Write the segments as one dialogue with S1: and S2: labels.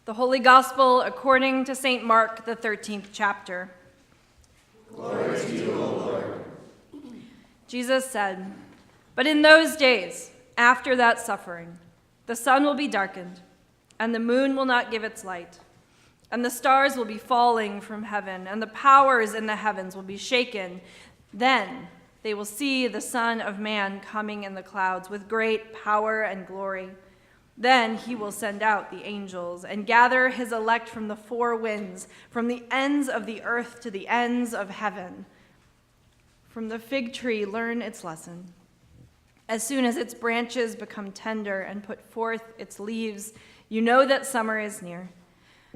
S1: The Holy Gospel according to St. Mark, the 13th chapter.
S2: Glory to you, O Lord.
S1: Jesus said, "But in those days, after that suffering, the sun will be darkened, and the moon will not give its light, and the stars will be falling from heaven, and the powers in the heavens will be shaken. Then they will see the Son of Man coming in the clouds with great power and glory. Then he will send out the angels and gather his elect from the four winds, from the ends of the earth to the ends of heaven. From the fig tree learn its lesson. As soon as its branches become tender and put forth its leaves, you know that summer is near.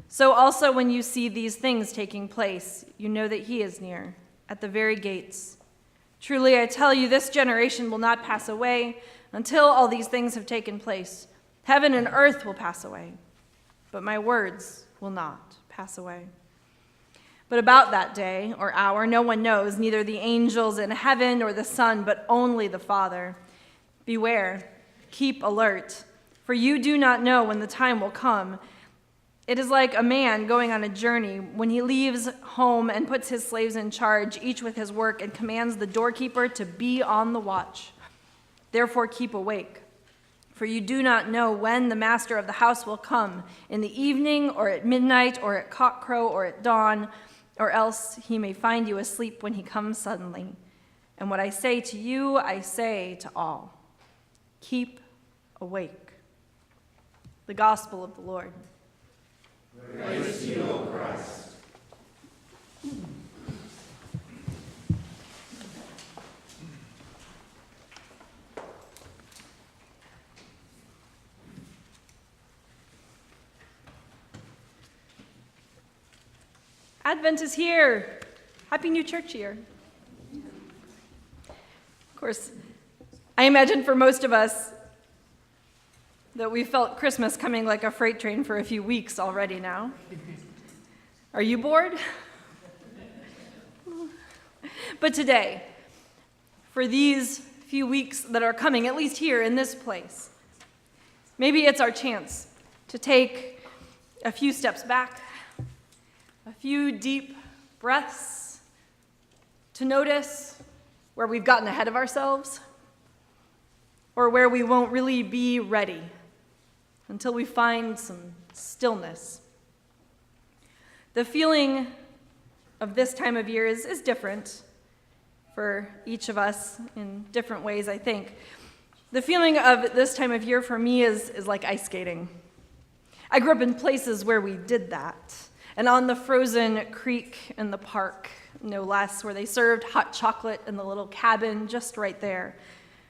S1: So also when you see these things taking place, you know that he is near, at the very gates. Truly I tell you, this generation will not pass away until all these things have taken place. Heaven and earth will pass away, but my words will not pass away. But about that day or hour no one knows, neither the angels in heaven nor the Son, but only the Father. Beware, keep alert, for you do not know when the time will come. It is like a man going on a journey when he leaves home and puts his slaves in charge, each with his work, and commands the doorkeeper to be on the watch. Therefore keep awake. For you do not know when the master of the house will come, in the evening or at midnight or at cockcrow or at dawn, or else he may find you asleep when he comes suddenly. And what I say to you, I say to all. Keep awake." The Gospel of the Lord.
S2: Praise to you, O Christ.
S1: Advent is here. Happy New Church Year. Of course, I imagine for most of us that we felt Christmas coming like a freight train for a few weeks already now. Are you bored? But today, for these few weeks that are coming, at least here in this place, maybe it's our chance to take a few steps back, a few deep breaths, to notice where we've gotten ahead of ourselves or where we won't really be ready until we find some stillness. The feeling of this time of year is different for each of us in different ways, I think. The feeling of this time of year for me is like ice skating. I grew up in places where we did that. And on the frozen creek in the park, no less, where they served hot chocolate in the little cabin just right there,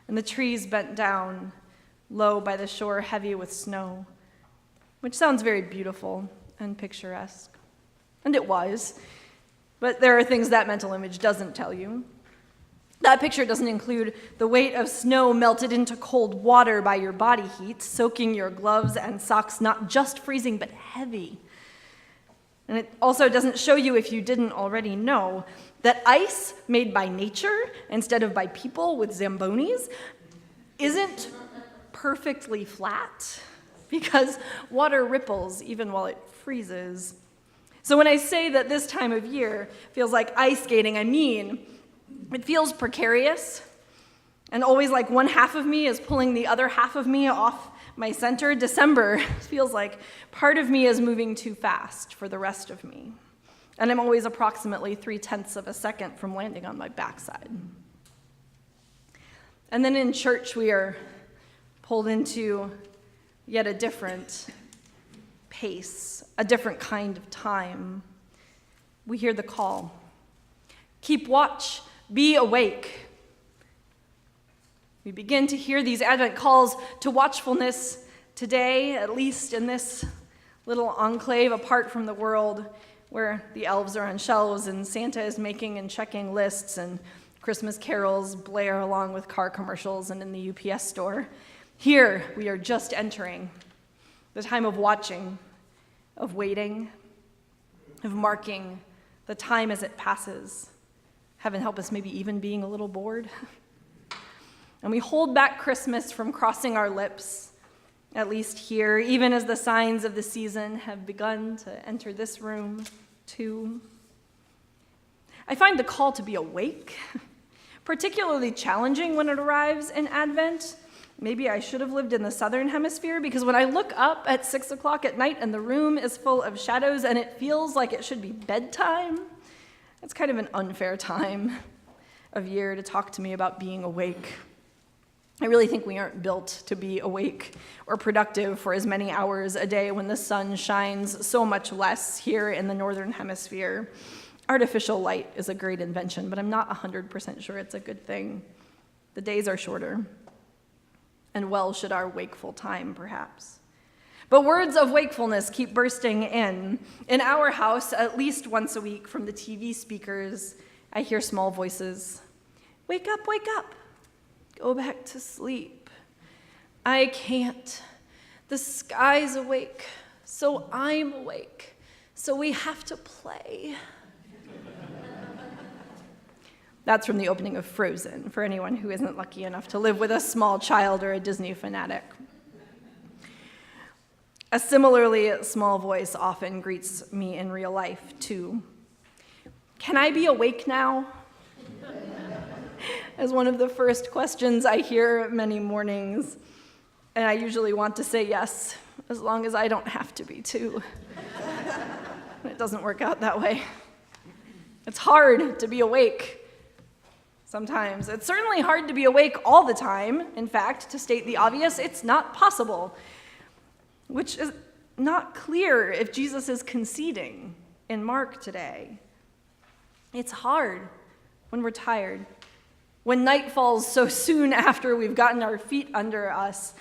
S1: and the trees bent down low by the shore, heavy with snow, which sounds very beautiful and picturesque. And it was, but there are things that mental image doesn't tell you. That picture doesn't include the weight of snow melted into cold water by your body heat, soaking your gloves and socks, not just freezing, but heavy. And it also doesn't show you, if you didn't already know, that ice made by nature instead of by people with Zambonis isn't perfectly flat, because water ripples even while it freezes. So when I say that this time of year feels like ice skating, I mean it feels precarious, and always like one half of me is pulling the other half of me off my center. December feels like part of me is moving too fast for the rest of me, and I'm always approximately 0.3 of a second from landing on my backside. And then in church, we are pulled into yet a different pace, a different kind of time. We hear the call. Keep watch, be awake. We begin to hear these Advent calls to watchfulness today, at least in this little enclave apart from the world where the elves are on shelves and Santa is making and checking lists and Christmas carols blare along with car commercials and in the UPS store. Here, we are just entering the time of watching, of waiting, of marking the time as it passes. Heaven help us, maybe even being a little bored. And we hold back Christmas from crossing our lips at least here, even as the signs of the season have begun to enter this room, too. I find the call to be awake particularly challenging when it arrives in Advent. Maybe I should have lived in the southern hemisphere, because when I look up at 6 o'clock at night and the room is full of shadows and it feels like it should be bedtime, it's kind of an unfair time of year to talk to me about being awake. I really think we aren't built to be awake or productive for as many hours a day when the sun shines so much less here in the northern hemisphere. Artificial light is a great invention, but I'm not 100% sure it's a good thing. The days are shorter, and well should our wakeful time, perhaps. But words of wakefulness keep bursting in. In our house, at least once a week from the TV speakers, I hear small voices. Wake up, wake up. Go back to sleep. I can't. The sky's awake, so I'm awake. So we have to play. That's from the opening of Frozen, for anyone who isn't lucky enough to live with a small child or a Disney fanatic. A similarly small voice often greets me in real life, too. Can I be awake now? As one of the first questions I hear many mornings, and I usually want to say yes, as long as I don't have to be, too. It doesn't work out that way. It's hard to be awake. Sometimes. It's certainly hard to be awake all the time. In fact, to state the obvious, it's not possible, which is not clear if Jesus is conceding in Mark today. It's hard when we're tired, when night falls so soon after we've gotten our feet under us,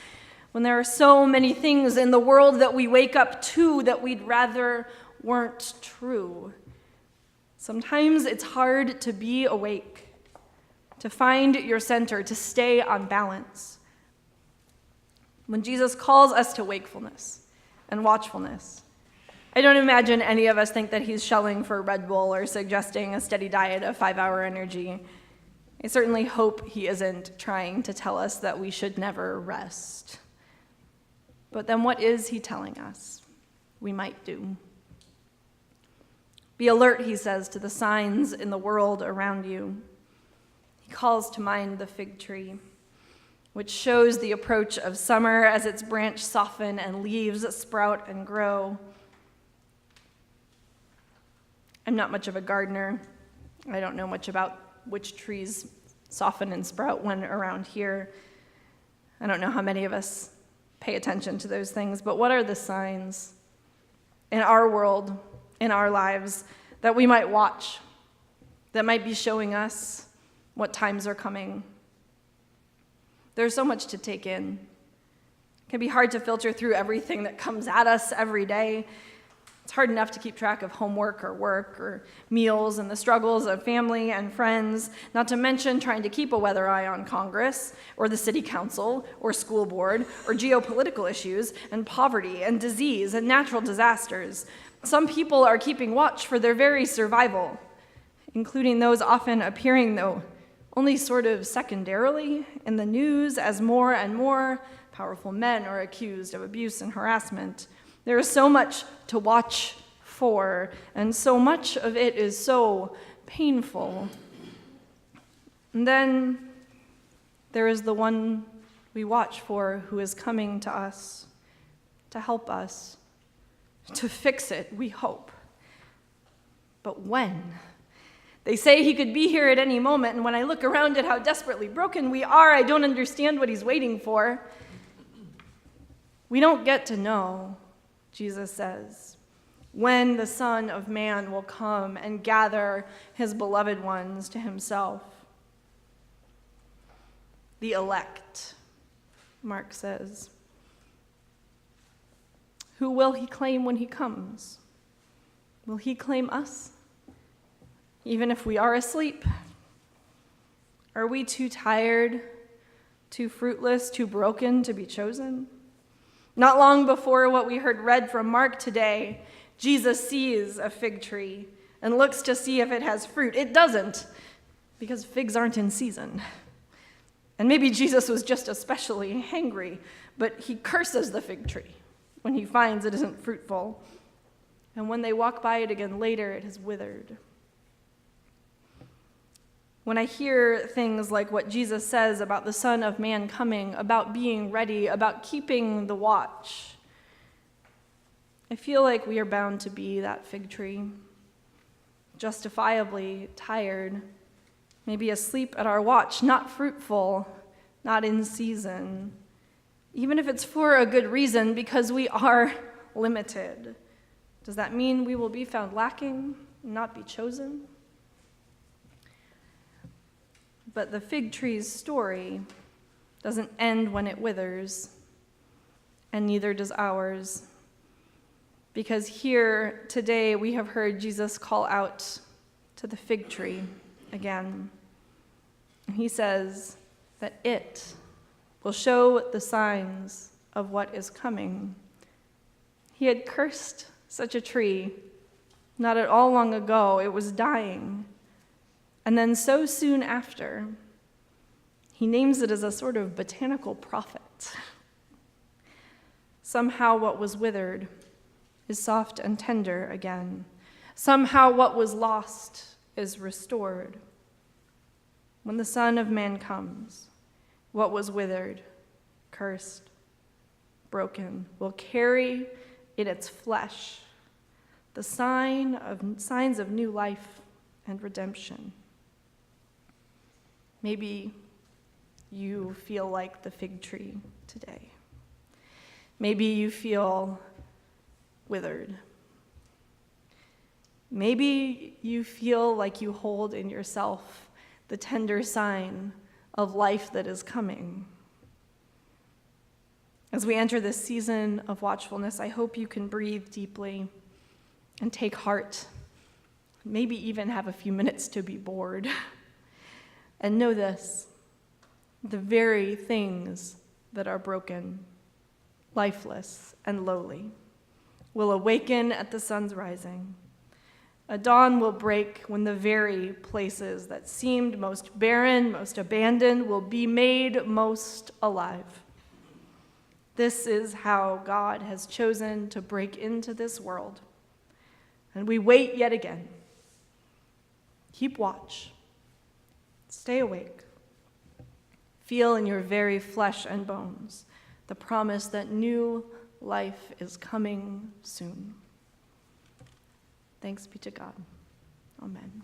S1: when there are so many things in the world that we wake up to that we'd rather weren't true. Sometimes it's hard to be awake, to find your center, to stay on balance. When Jesus calls us to wakefulness and watchfulness, I don't imagine any of us think that he's shelling for Red Bull or suggesting a steady diet of 5-hour energy. I certainly hope he isn't trying to tell us that we should never rest. But then what is he telling us we might do? Be alert, he says, to the signs in the world around you. He calls to mind the fig tree, which shows the approach of summer as its branch soften and leaves sprout and grow. I'm not much of a gardener. I don't know much about which trees soften and sprout when around here. I don't know how many of us pay attention to those things, but what are the signs in our world, in our lives, that we might watch, that might be showing us what times are coming? There's so much to take in. It can be hard to filter through everything that comes at us every day. It's hard enough to keep track of homework or work or meals and the struggles of family and friends, not to mention trying to keep a weather eye on Congress or the city council or school board or geopolitical issues and poverty and disease and natural disasters. Some people are keeping watch for their very survival, including those often appearing, though, only sort of secondarily in the news as more and more powerful men are accused of abuse and harassment. There is so much to watch for, and so much of it is so painful. And then there is the one we watch for who is coming to us, to help us, to fix it, we hope. But when? They say he could be here at any moment, and when I look around at how desperately broken we are, I don't understand what he's waiting for. We don't get to know, Jesus says, when the Son of Man will come and gather his beloved ones to himself. The elect, Mark says. Who will he claim when he comes? Will he claim us? Even if we are asleep? Are we too tired, too fruitless, too broken to be chosen? Not long before what we heard read from Mark today, Jesus sees a fig tree and looks to see if it has fruit. It doesn't, because figs aren't in season. And maybe Jesus was just especially hangry, but he curses the fig tree when he finds it isn't fruitful. And when they walk by it again later, it has withered. When I hear things like what Jesus says about the Son of Man coming, about being ready, about keeping the watch, I feel like we are bound to be that fig tree, justifiably tired, maybe asleep at our watch, not fruitful, not in season, even if it's for a good reason, because we are limited. Does that mean we will be found lacking, not be chosen? But the fig tree's story doesn't end when it withers, and neither does ours. Because here today we have heard Jesus call out to the fig tree again. And he says that it will show the signs of what is coming. He had cursed such a tree not at all long ago. It was dying. And then so soon after, he names it as a sort of botanical prophet. Somehow what was withered is soft and tender again. Somehow what was lost is restored. When the Son of Man comes, what was withered, cursed, broken, will carry in its flesh the signs of new life and redemption. Maybe you feel like the fig tree today. Maybe you feel withered. Maybe you feel like you hold in yourself the tender sign of life that is coming. As we enter this season of watchfulness, I hope you can breathe deeply and take heart, maybe even have a few minutes to be bored. And know this, the very things that are broken, lifeless, and lowly will awaken at the sun's rising. A dawn will break when the very places that seemed most barren, most abandoned, will be made most alive. This is how God has chosen to break into this world. And we wait yet again. Keep watch. Stay awake. Feel in your very flesh and bones the promise that new life is coming soon. Thanks be to God. Amen.